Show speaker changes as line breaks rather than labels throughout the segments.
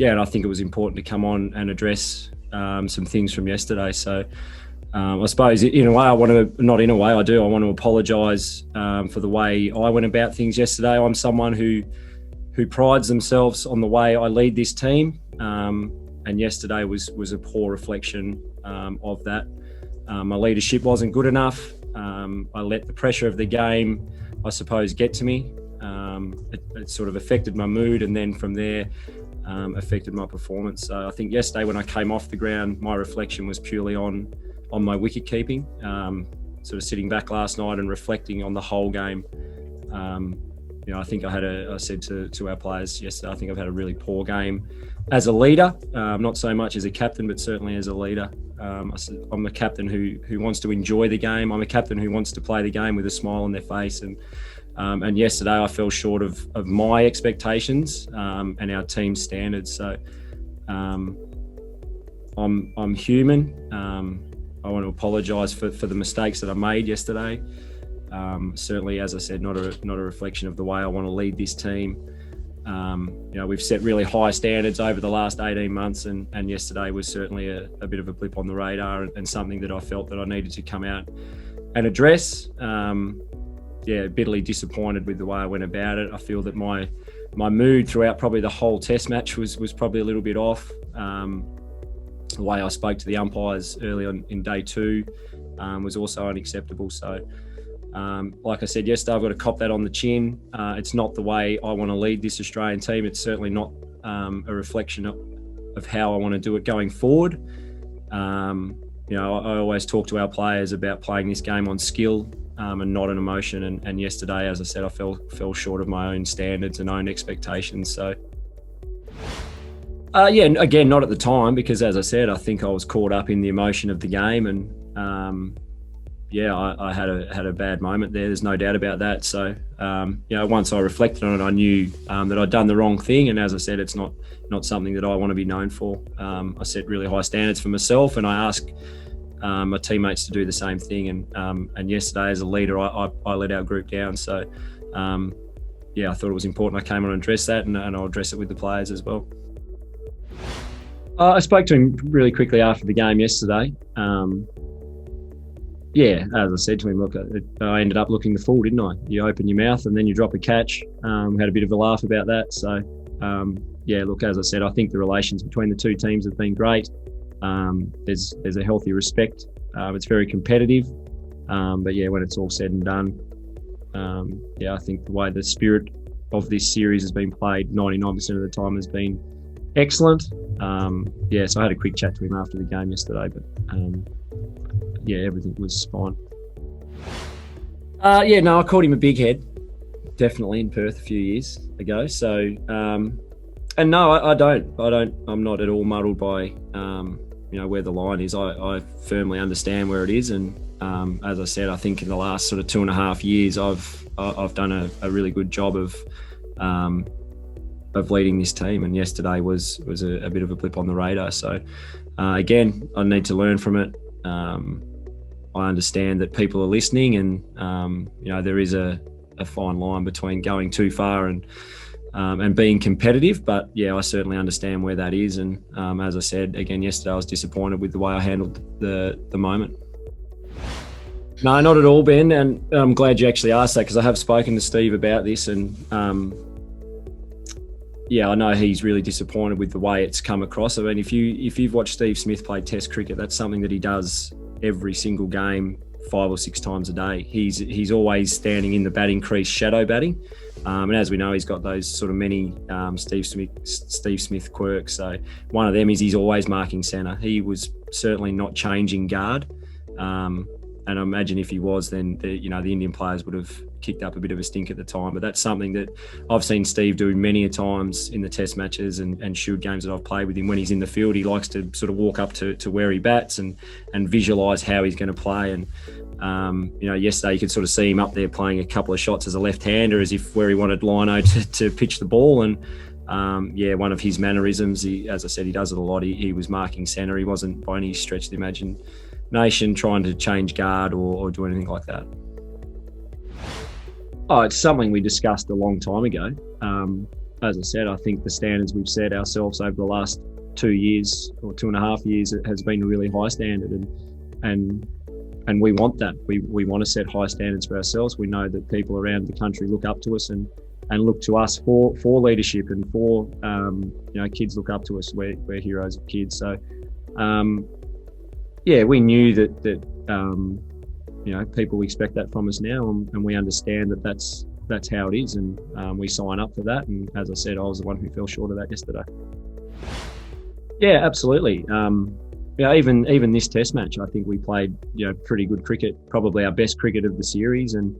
and I think it was important to come on and address some things from yesterday. So I suppose in a way I want to, not in a way I do, I want to apologise for the way I went about things yesterday. I'm someone who prides themselves on the way I lead this team, and yesterday was a poor reflection of that. My leadership wasn't good enough. I let the pressure of the game, I suppose, get to me. It sort of affected my mood, and then from there affected my performance. So I think yesterday when I came off the ground, my reflection was purely on my wicket keeping. Sort of sitting back last night and reflecting on the whole game. I think I said to our players yesterday, I think I've had a really poor game as a leader, not so much as a captain, but certainly as a leader. I'm a captain who wants to enjoy the game. I'm a captain who wants to play the game with a smile on their face. And yesterday I fell short of my expectations and our team's standards. So I'm human. I want to apologise for the mistakes that I made yesterday. Certainly, as I said, not a reflection of the way I want to lead this team. We've set really high standards over the last 18 months, and yesterday was certainly a bit of a blip on the radar and something that I felt that I needed to come out and address. Bitterly disappointed with the way I went about it. I feel that my mood throughout probably the whole Test match was probably a little bit off. The way I spoke to the umpires early on in day 2 was also unacceptable. So, like I said yesterday, I've got to cop that on the chin. It's not the way I want to lead this Australian team. It's certainly not a reflection of how I want to do it going forward. I always talk to our players about playing this game on skill and not an emotion. And yesterday, as I said, I fell short of my own standards and own expectations. So, again, not at the time, because as I said, I think I was caught up in the emotion of the game, and I had a bad moment there. There's no doubt about that. So, once I reflected on it, I knew that I'd done the wrong thing. And as I said, it's not something that I want to be known for. I set really high standards for myself, and I ask my teammates to do the same thing. And yesterday, as a leader, I let our group down. So, I thought it was important I came on and addressed that, and I'll address it with the players as well. I spoke to him really quickly after the game yesterday. As I said to him, look, I ended up looking the fool, didn't I? You open your mouth and then you drop a catch. Had a bit of a laugh about that. So, as I said, I think the relations between the two teams have been great. There's a healthy respect. It's very competitive. When it's all said and done, I think the way the spirit of this series has been played 99% of the time has been excellent. So I had a quick chat to him after the game yesterday, but everything was fine. I called him a big head, definitely, in Perth a few years ago. So, and no, I don't. I'm not at all muddled by, where the line is. I firmly understand where it is, and as I said, I think in the last sort of 2.5 years, I've done a really good job of leading this team, and yesterday was a bit of a blip on the radar. So again, I need to learn from it. I understand that people are listening, and there is a fine line between going too far and being competitive. But I certainly understand where that is. And as I said again yesterday, I was disappointed with the way I handled the moment. No, not at all, Ben. And I'm glad you actually asked that, because I have spoken to Steve about this, and I know he's really disappointed with the way it's come across. I mean, if you've watched Steve Smith play Test cricket, that's something that he does every single game, 5 or 6 times a day. He's always standing in the batting crease, shadow batting, and as we know, he's got those sort of many Steve Smith quirks. So one of them is he's always marking centre. He was certainly not changing guard, and I imagine if he was, then the Indian players would have kicked up a bit of a stink at the time. But that's something that I've seen Steve do many a times in the Test matches and Shield games that I've played with him. When he's in the field, he likes to sort of walk up to where he bats and visualise how he's going to play. And yesterday you could sort of see him up there playing a couple of shots as a left-hander, as if where he wanted Lino to pitch the ball. And one of his mannerisms, as I said, he does it a lot. He was marking centre. He wasn't by any stretch of the imagination trying to change guard or do anything like that. Oh, it's something we discussed a long time ago. as I said, I think the standards we've set ourselves over the last 2 years or 2.5 years, it has been a really high standard, and we want that. We want to set high standards for ourselves. We know that people around the country look up to us and look to us for leadership, and for kids look up to us. We're heroes of kids. So we knew that people expect that from us now, and we understand that that's how it is, and we sign up for that. And as I said, I was the one who fell short of that yesterday. Yeah, absolutely. Even this Test match, I think we played pretty good cricket, probably our best cricket of the series, and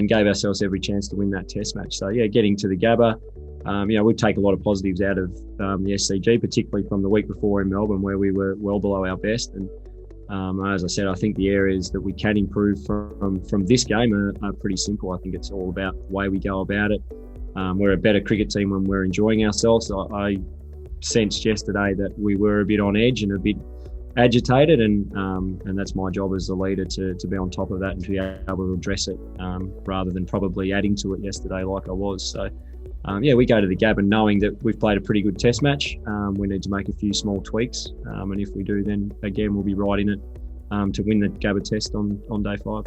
gave ourselves every chance to win that Test match. So getting to the Gabba, we'd take a lot of positives out of the SCG, particularly from the week before in Melbourne, where we were well below our best. And as I said, I think the areas that we can improve from this game are pretty simple. I think it's all about the way we go about it. We're a better cricket team when we're enjoying ourselves. I sensed yesterday that we were a bit on edge and a bit agitated, and that's my job as the leader to be on top of that and to be able to address it, rather than probably adding to it yesterday like I was. So we go to the Gabba knowing that we've played a pretty good Test match. We need to make a few small tweaks, and if we do, then again we'll be right in it to win the Gabba Test on day 5.